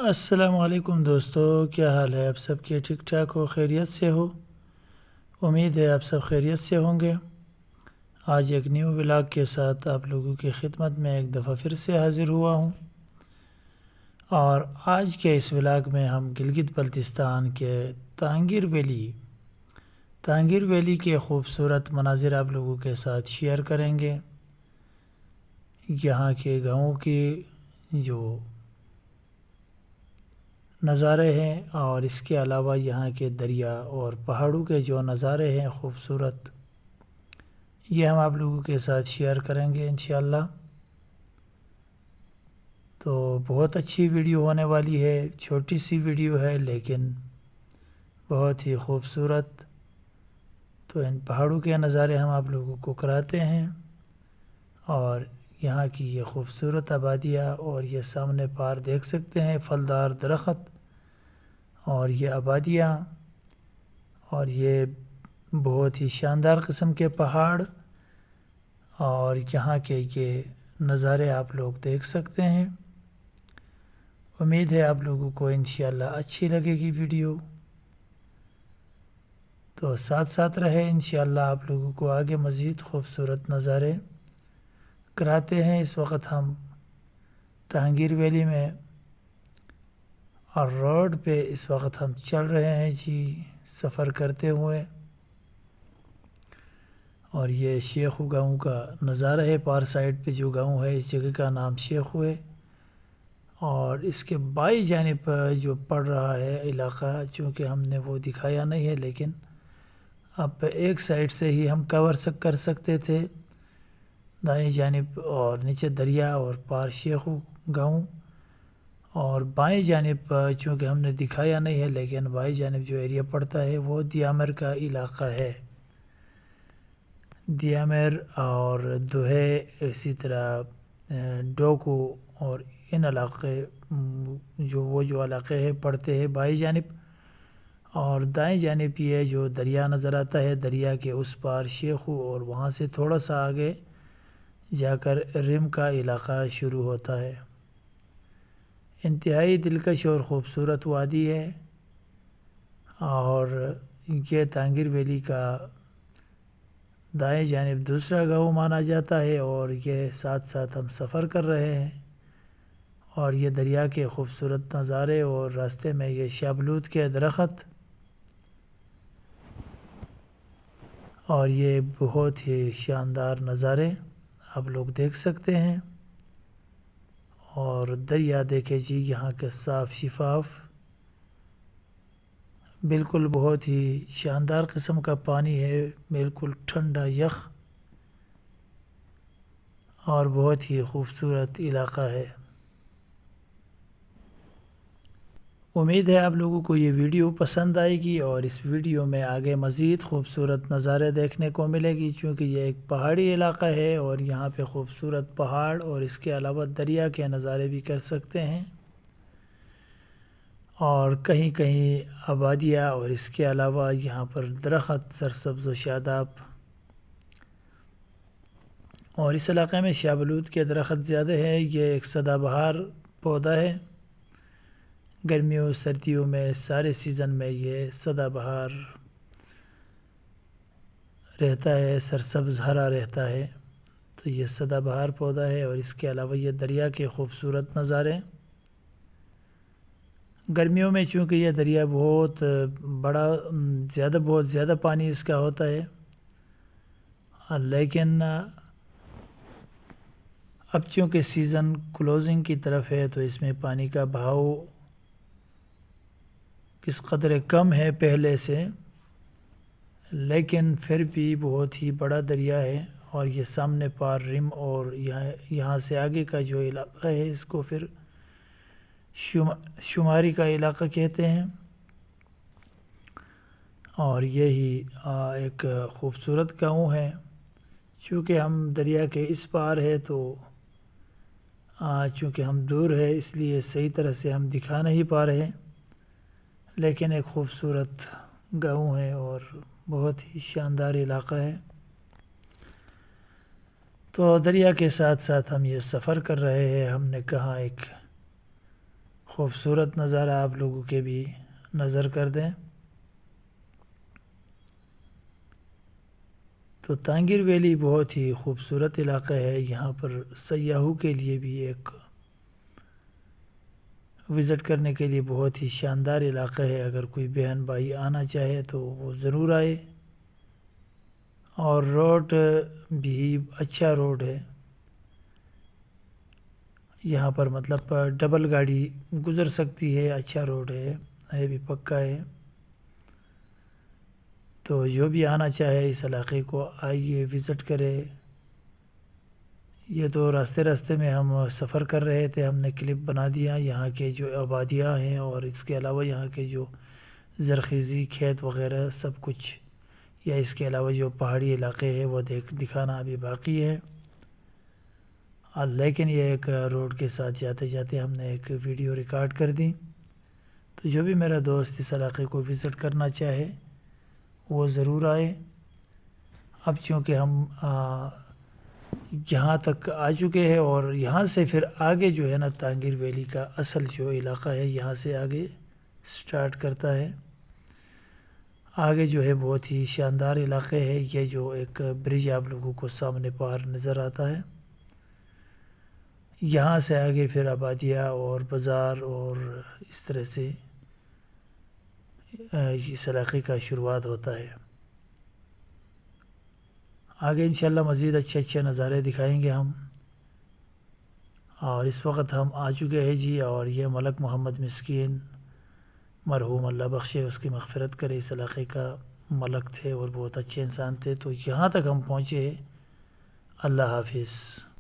السلام علیکم دوستو، کیا حال ہے؟ آپ سب کے ٹھیک ٹھاک ہو، خیریت سے ہو؟ امید ہے آپ سب خیریت سے ہوں گے۔ آج ایک نیو ولاگ کے ساتھ آپ لوگوں کی خدمت میں ایک دفعہ پھر سے حاضر ہوا ہوں، اور آج کے اس ولاگ میں ہم گلگت بلتستان کے تانگیر ویلی کے خوبصورت مناظر آپ لوگوں کے ساتھ شیئر کریں گے۔ یہاں کے گاؤں کے جو نظارے ہیں، اور اس کے علاوہ یہاں کے دریا اور پہاڑوں کے جو نظارے ہیں خوبصورت، یہ ہم آپ لوگوں کے ساتھ شیئر کریں گے انشاءاللہ۔ تو بہت اچھی ویڈیو ہونے والی ہے، چھوٹی سی ویڈیو ہے لیکن بہت ہی خوبصورت۔ تو ان پہاڑوں کے نظارے ہم آپ لوگوں کو کراتے ہیں، اور یہاں کی یہ خوبصورت آبادیاں، اور یہ سامنے پار دیکھ سکتے ہیں پھلدار درخت، اور یہ آبادیاں، اور یہ بہت ہی شاندار قسم کے پہاڑ، اور یہاں کے یہ نظارے آپ لوگ دیکھ سکتے ہیں۔ امید ہے آپ لوگوں کو انشاءاللہ اچھی لگے گی ویڈیو، تو ساتھ ساتھ رہے انشاءاللہ۔ آپ لوگوں کو آگے مزید خوبصورت نظارے کراتے ہیں۔ اس وقت ہم تانگیر ویلی میں اور روڈ پہ اس وقت ہم چل رہے ہیں جی، سفر کرتے ہوئے، اور یہ شیخو گاؤں کا نظارہ ہے۔ پار سائڈ پہ جو گاؤں ہے، اس جگہ کا نام شیخو ہے، اور اس کے بائیں جانب جو پڑ رہا ہے علاقہ، چونکہ ہم نے وہ دکھایا نہیں ہے، لیکن اب ایک سائڈ سے ہی ہم کور کر سکتے تھے، دائیں جانب اور نیچے دریا اور پار شیخو گاؤں، اور بائیں جانب چونکہ ہم نے دکھایا نہیں ہے، لیکن بائیں جانب جو ایریا پڑتا ہے وہ دیامر کا علاقہ ہے۔ دیامر اور دوہے، اسی طرح ڈوکو، اور ان علاقے جو علاقے ہیں پڑتے ہیں بائیں جانب، اور دائیں جانب یہ جو دریا نظر آتا ہے، دریا کے اس پار شیخو، اور وہاں سے تھوڑا سا آگے جا کر رم کا علاقہ شروع ہوتا ہے۔ انتہائی دلکش اور خوبصورت وادی ہے، اور یہ تانگیر ویلی کا دائیں جانب دوسرا گاؤں مانا جاتا ہے، اور یہ ساتھ ساتھ ہم سفر کر رہے ہیں، اور یہ دریا کے خوبصورت نظارے، اور راستے میں یہ شابلوت کے درخت، اور یہ بہت ہی شاندار نظارے آپ لوگ دیکھ سکتے ہیں۔ اور دریا دیکھے جی، یہاں کا صاف شفاف، بالکل بہت ہی شاندار قسم کا پانی ہے، بالکل ٹھنڈا یخ، اور بہت ہی خوبصورت علاقہ ہے۔ امید ہے آپ لوگوں کو یہ ویڈیو پسند آئے گی، اور اس ویڈیو میں آگے مزید خوبصورت نظارے دیکھنے کو ملے گی، چونکہ یہ ایک پہاڑی علاقہ ہے، اور یہاں پہ خوبصورت پہاڑ اور اس کے علاوہ دریا کے نظارے بھی کر سکتے ہیں، اور کہیں کہیں آبادیاں، اور اس کے علاوہ یہاں پر درخت سرسبز و شاداب، اور اس علاقے میں شابلوت کے درخت زیادہ ہے۔ یہ ایک سدا بہار پودا ہے، گرمیوں سردیوں میں سارے سیزن میں یہ سدا بہار رہتا ہے، سرسبز ہرا رہتا ہے، تو یہ سدا بہار پودا ہے۔ اور اس کے علاوہ یہ دریا کے خوبصورت نظارے، گرمیوں میں چونکہ یہ دریا بہت بڑا، بہت زیادہ پانی اس کا ہوتا ہے، لیکن اب چونکہ سیزن کلوزنگ کی طرف ہے، تو اس میں پانی کا بہاؤ کس قدر کم ہے پہلے سے، لیکن پھر بھی بہت ہی بڑا دریا ہے۔ اور یہ سامنے پار رم، اور یہاں سے آگے کا جو علاقہ ہے، اس کو پھر شماری کا علاقہ کہتے ہیں، اور یہی ایک خوبصورت گاؤں ہے۔ چونکہ ہم دریا کے اس پار ہے، تو چونکہ ہم دور ہے، اس لیے صحیح طرح سے ہم دکھا نہیں پا رہے، لیکن ایک خوبصورت گاؤں ہے، اور بہت ہی شاندار علاقہ ہے۔ تو دریا کے ساتھ ساتھ ہم یہ سفر کر رہے ہیں، ہم نے کہا ایک خوبصورت نظارہ آپ لوگوں کے بھی نظر کر دیں۔ تو تانگیر ویلی بہت ہی خوبصورت علاقہ ہے، یہاں پر سیاحوں کے لیے بھی ایک وزٹ کرنے کے لیے بہت ہی شاندار علاقہ ہے۔ اگر کوئی بہن بھائی آنا چاہے تو وہ ضرور آئے، اور روڈ بھی اچھا روڈ ہے یہاں پر، مطلب ڈبل گاڑی گزر سکتی ہے، اچھا روڈ ہے بھی پکا ہے۔ تو جو بھی آنا چاہے اس علاقے کو آئیے، وزٹ کرے۔ یہ تو راستے میں ہم سفر کر رہے تھے، ہم نے کلپ بنا دیا یہاں کے جو آبادیاں ہیں، اور اس کے علاوہ یہاں کے جو زرخیزی کھیت وغیرہ سب کچھ، یا اس کے علاوہ جو پہاڑی علاقے ہیں وہ دکھانا ابھی باقی ہے۔ لیکن یہ ایک روڈ کے ساتھ جاتے جاتے ہم نے ایک ویڈیو ریکارڈ کر دی۔ تو جو بھی میرا دوست اس علاقے کو وزٹ کرنا چاہے وہ ضرور آئے۔ اب چونکہ ہم یہاں تک آ چکے ہیں، اور یہاں سے پھر آگے جو ہے نا تانگیر ویلی کا اصل جو علاقہ ہے یہاں سے آگے سٹارٹ کرتا ہے۔ آگے جو ہے بہت ہی شاندار علاقے ہے، یہ جو ایک برج آپ لوگوں کو سامنے پار نظر آتا ہے، یہاں سے آگے پھر آبادیاں اور بازار اور اس طرح سے اس علاقے کا شروعات ہوتا ہے۔ آگے انشاءاللہ مزید اچھے نظارے دکھائیں گے ہم۔ اور اس وقت ہم آ چکے ہیں جی، اور یہ ملک محمد مسکین مرحوم، اللہ بخشے اس کی مغفرت کرے، اس علاقے کا ملک تھے اور بہت اچھے انسان تھے۔ تو یہاں تک ہم پہنچے، اللہ حافظ۔